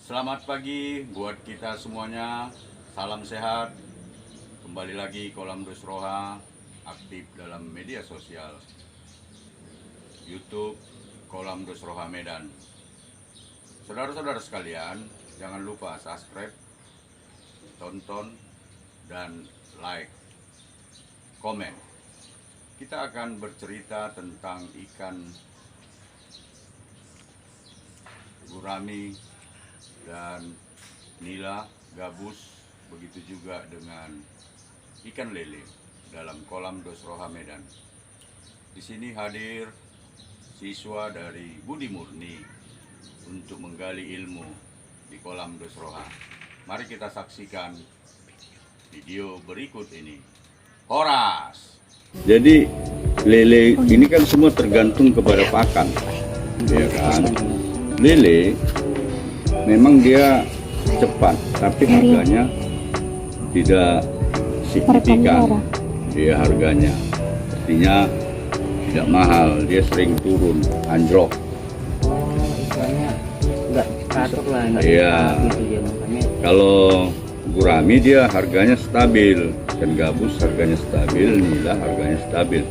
Selamat pagi buat kita semuanya. Salam sehat. Kembali lagi Kolam Dus Roha aktif dalam media sosial YouTube Kolam Dus Roha Medan. Saudara-saudara sekalian, jangan lupa subscribe, tonton, dan like, komen. Kita akan bercerita tentang ikan gurami dan nila, gabus, begitu juga dengan ikan lele dalam Kolam Dus Roha Medan. Di sini hadir siswa dari Budi Murni untuk menggali ilmu di Kolam Dus Roha. Mari kita saksikan video berikut ini. Horas. Jadi lele ini kan semua tergantung kepada pakan, ya kan? Lele memang dia cepat, tapi harganya tidak signifikan. Dia harganya artinya tidak mahal, dia sering turun, anjlok. Istilahnya nggak teratur lah, nggak Iya. gitu dia makanya. Kalau gurami dia harganya stabil, ikan gabus harganya stabil, nila harganya stabil.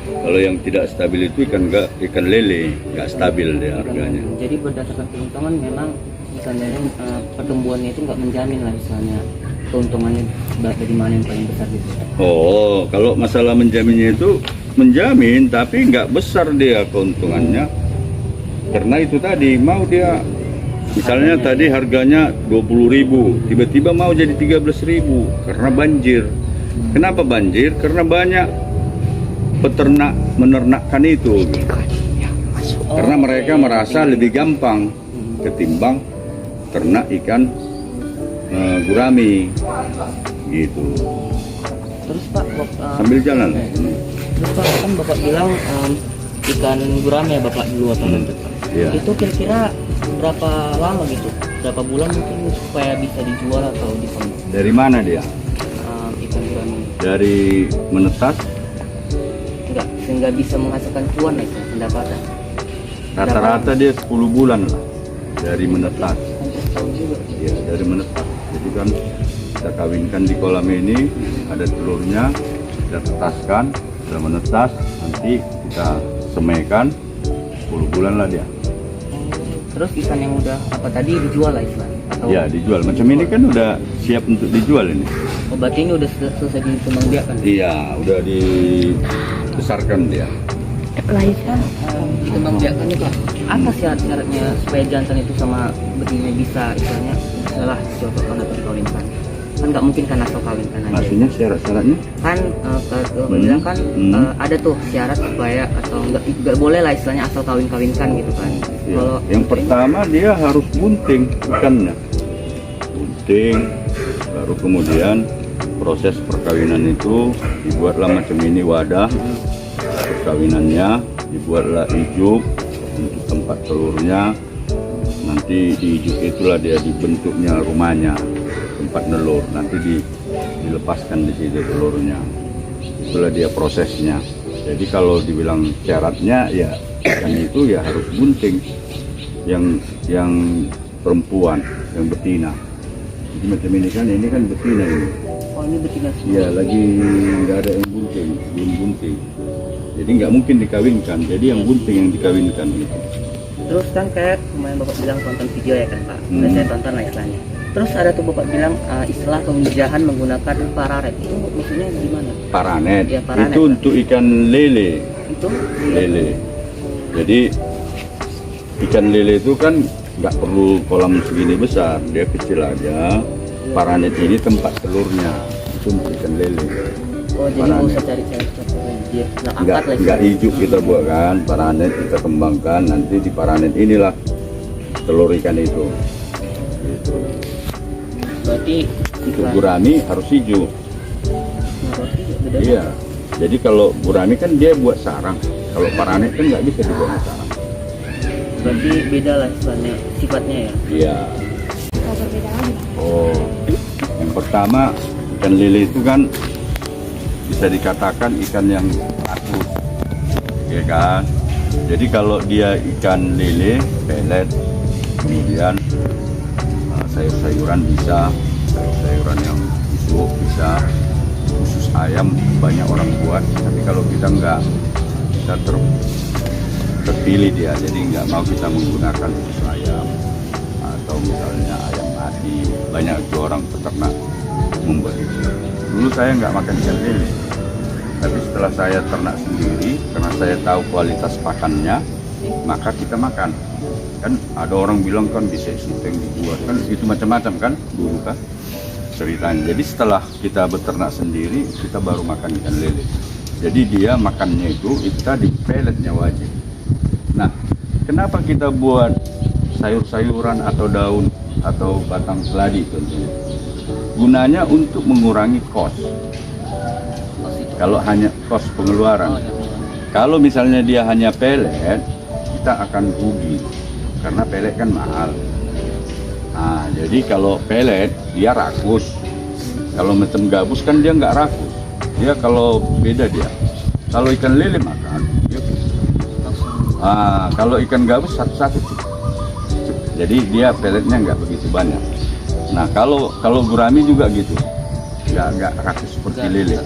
Kalau yang tidak stabil itu ikan lele, nggak stabil dia harganya. Jadi berdasarkan keuntungan memang ikan lele pertumbuhannya itu nggak menjamin lah, misalnya keuntungannya dari mana yang paling besar gitu. Oh, kalau masalah menjaminnya itu menjamin, tapi nggak besar dia keuntungannya. Karena itu tadi mau dia, misalnya tadi harganya 20.000, tiba-tiba mau jadi 13.000 karena banjir. Kenapa banjir? Karena banyak peternak menernakkan itu. Karena mereka merasa lebih gampang ketimbang ternak ikan gurami gitu. Terus Pak, Sambil jalan. terus Pak kan Bapak bilang ikan gurame ya Bapak dulu apa gitu. Iya. Itu kira-kira berapa lama gitu? Berapa bulan mungkin supaya bisa dijual atau dikembang? Dari mana dia? Ikan gurame Dari menetas. enggak, sehingga bisa menghasilkan cuan lah, pendapatan. Rata-rata dia 10 bulan lah dari menetas. Hampir setahun juga. Ya, dari menetas. Jadi kan kita kawinkan di kolam ini, ada telurnya, kita tetaskan, sudah menetas, nanti kita semaikan, 10 bulan lah dia. Terus ikan yang udah apa tadi dijual lah istilahnya? Atau Ya, dijual. Macam ini kan udah siap untuk dijual ini. berarti ini udah selesai dikembangbiakan? Iya, udah dibesarkan dia. Dikembangbiakan itu apa syarat-syaratnya supaya jantan itu sama betina bisa istilahnya salah cocokkan atau dikawinkan? Kan nggak mungkin kan asal kawinkan aja. Maksudnya syarat-syaratnya? Kan kalau bilang kan ada tuh syarat supaya atau nggak boleh lah istilahnya asal kawinkan gitu kan. Ya. Kalau Yang pertama dia harus bunting ikannya, bunting, baru kemudian proses perkawinan itu dibuatlah macam ini wadah perkawinannya, dibuatlah ijuk untuk tempat telurnya. Nanti di ijuk itulah dia dibentuknya rumahnya, tempat nelur. Nanti dilepaskan di situ telurnya. Itulah dia prosesnya. Jadi kalau dibilang syaratnya ya ikan itu ya harus bunting, yang perempuan, yang betina. Jadi macam ini kan betina ini. oh ini betina semua. Iya, lagi nggak ada yang bunting, belum bunting. Jadi nggak mungkin dikawinkan. Jadi yang bunting yang dikawinkan gitu. Terus kan kayak kemarin Bapak bilang tonton video ya kan Pak, udah saya tonton lah istilahnya. Terus ada tuh Bapak bilang istilah pemijahan menggunakan pararet, itu maksudnya gimana? Paranet, Ya, paranet, itu Pak. untuk ikan lele. Itu Lele. Jadi ikan lele itu kan nggak perlu kolam segini besar, dia kecil aja. Paranet ini tempat telurnya, itu untuk ikan lele. oh jadi nggak usah cari-cari dia angkat lah Nggak istilahnya. hijuk kita buat kan, paranet kita kembangkan, nanti di paranet inilah telur ikan itu. Gitu. Berarti Untuk gurami harus hijau. beda. Iya. Jadi kalau gurami kan dia buat sarang, kalau paranet kan nggak bisa dibuat sarang. Berarti beda lah istilahnya sifatnya ya. Iya. Oh, yang pertama ikan lele itu kan bisa dikatakan ikan yang rakus, ya kan? Jadi kalau dia ikan lele, pelet, kemudian sayur-sayuran bisa, sayur-sayuran yang busuk bisa, khusus ayam banyak orang buat, tapi kalau kita nggak, kita terpilih dia, jadi nggak mau kita menggunakan khusus ayam atau misalnya ayam mati. Banyak itu orang peternak membuat itu. Dulu saya nggak makan ikan lele, tapi setelah saya ternak sendiri, karena saya tahu kualitas pakannya, maka kita makan. Kan ada orang bilang kan bisa yang dibuat kan itu macam-macam kan dulu kan ceritanya. Jadi setelah kita beternak sendiri, kita baru makan ikan lele. Jadi dia makannya itu tadi peletnya wajib. Nah, kenapa kita buat sayur-sayuran atau daun atau batang keladi tentunya? Gunanya untuk mengurangi kos. Kalau hanya kos pengeluaran. Kalau misalnya dia hanya pelet, kita akan rugi. Karena pelet kan mahal. Nah, jadi kalau pelet dia rakus. Kalau macam gabus kan dia nggak rakus. Dia kalau beda dia. Kalau ikan lele makan, dia kalau ikan gabus satu-satu. Jadi dia peletnya nggak begitu banyak. Nah kalau gurami juga gitu, nggak rakus seperti lele.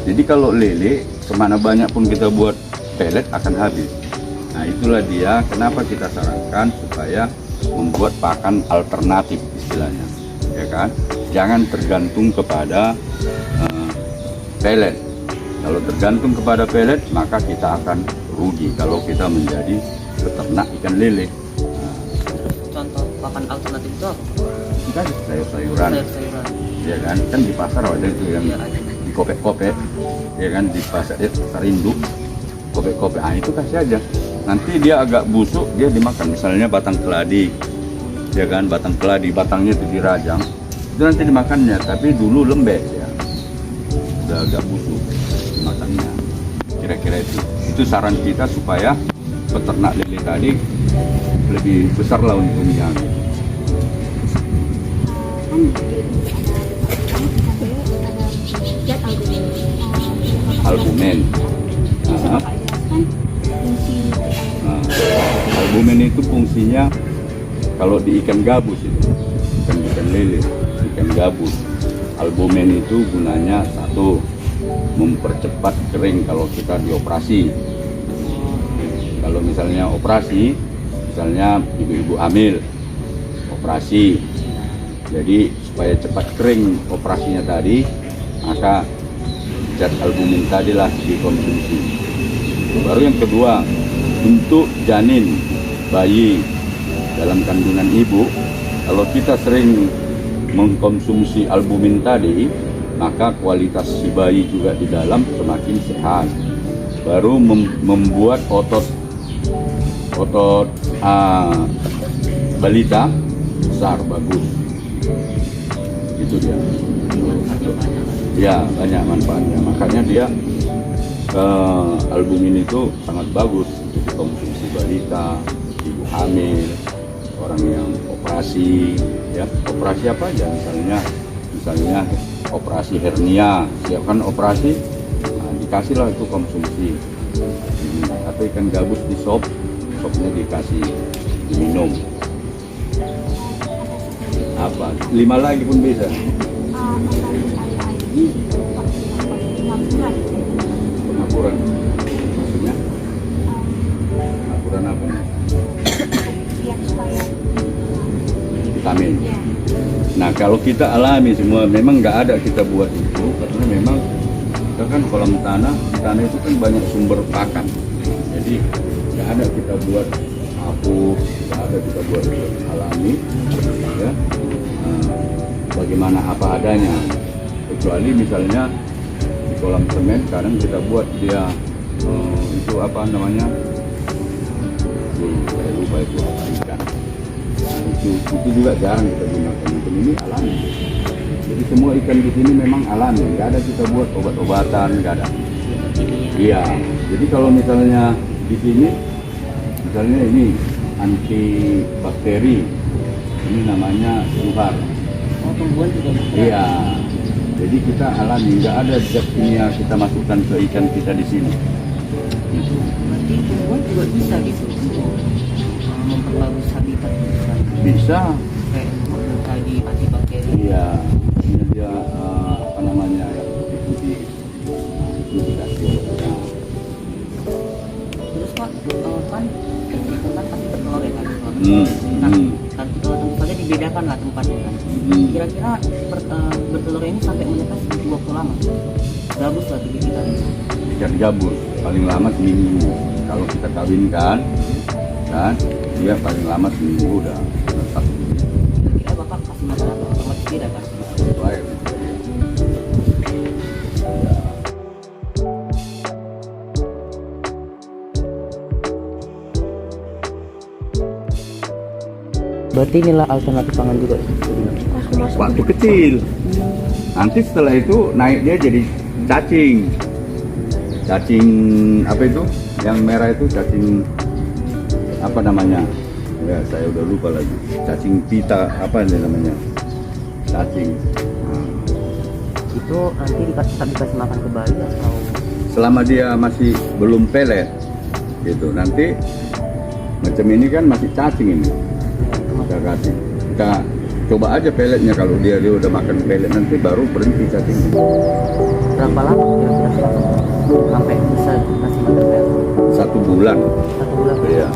Jadi kalau lele kemana banyak pun kita buat pelet akan habis. Nah itulah dia kenapa kita sarankan supaya membuat pakan alternatif istilahnya, ya kan? Jangan tergantung kepada pelet. Kalau tergantung kepada pelet maka kita akan rugi kalau kita menjadi peternak ikan lele. Contoh pakan alternatif itu apa? Kita sayur-sayuran, ya kan? Kan di pasar ada itu yang di kopek-kopek, ya kan? Di pasar pasar induk, kopek-kopek. Ah itu kasih aja. Nanti dia agak busuk, dia dimakan. Misalnya batang keladi, ya kan, batang keladi, batangnya itu dirajang, itu nanti dimakannya. Tapi dulu lembek ya, udah agak busuk dimakannya. Kira-kira itu saran kita supaya peternak lele tadi lebih besar lah untungnya. Albumen. Albumen itu fungsinya kalau di ikan gabus itu, bukan ikan lele, ikan gabus. Albumen itu gunanya satu, mempercepat kering kalau kita dioperasi. Kalau misalnya operasi, misalnya ibu-ibu hamil operasi, jadi supaya cepat kering operasinya tadi, maka zat albumin tadilah dikonsumsi. Baru yang kedua, untuk janin bayi dalam kandungan ibu, kalau kita sering mengkonsumsi albumin tadi, maka kualitas si bayi juga di dalam semakin sehat. Baru membuat otot balita besar, bagus. Itu dia. Ya, banyak manfaatnya. Makanya dia albumin itu sangat bagus untuk konsumsi balita, ibu hamil, orang yang operasi, ya operasi apa aja, misalnya operasi hernia, siapkan operasi, nah, dikasihlah itu konsumsi. Atau ikan gabus di sopnya dikasih diminum. Apa? 5 lagi pun bisa. Pengapuran, maksudnya? Pengapuran apa? Vitamin. Nah kalau kita alami semua, memang nggak ada kita buat itu, karena memang kita kan kolam tanah itu kan banyak sumber pakan. Jadi nggak ada kita buat nggak ada kita buat alami, ya. Bagaimana apa adanya. Kecuali misalnya di kolam semen kadang kita buat dia itu apa namanya, saya lupa itu apa ikan. Nah, itu juga jarang kita gunakan. Ikan ini alami. Jadi semua ikan di sini memang alami, nggak ada kita buat obat-obatan, nggak ada. Iya. Jadi kalau misalnya di sini, misalnya ini anti bakteri, ini namanya suhar. Oh, tumbuhan juga. Iya. Jadi kita alami, nggak ada zat kimia kita masukkan ke ikan kita di sini. Berarti tumbuhan juga bisa gitu memperbagus habitat. Bisa. Kayak tadi anti bakteri. Iya, ini dia apa namanya yang putih-putih. Nah, itu dikasih obatnya. Terus Pak, kan itu kan pasti bertelur ya kan? Hmm, Nah, hmm. kan tentu saja dibedakan lah tempatnya kan. Hmm. Kira-kira bertelur ini sampai menetas butuh waktu lama. Gabus lah bibit kita ini. Ikan gabus paling lama seminggu. Kalau kita kawinkan, kan dia paling lama seminggu udah tetap. Kira Bapak kasih makanan atau otomatis beda kan? Baik. Berarti inilah alternatif pangan juga. Waktu kecil. Nanti setelah itu naik dia jadi cacing. Cacing apa itu? Yang merah itu cacing apa namanya? Ya saya udah lupa lagi. Cacing pita apa ini namanya? Cacing. Nah, Itu nanti tetap dikasih makan kembali atau selama dia masih belum pelet, gitu. Nanti macam ini kan masih cacing ini. Kita kasih. Kita coba aja peletnya, kalau dia udah makan pelet nanti baru berhenti cacing. berapa lama kira-kira sampai bisa kasih makan pelet? 1 bulan. 1 bulan. Iya.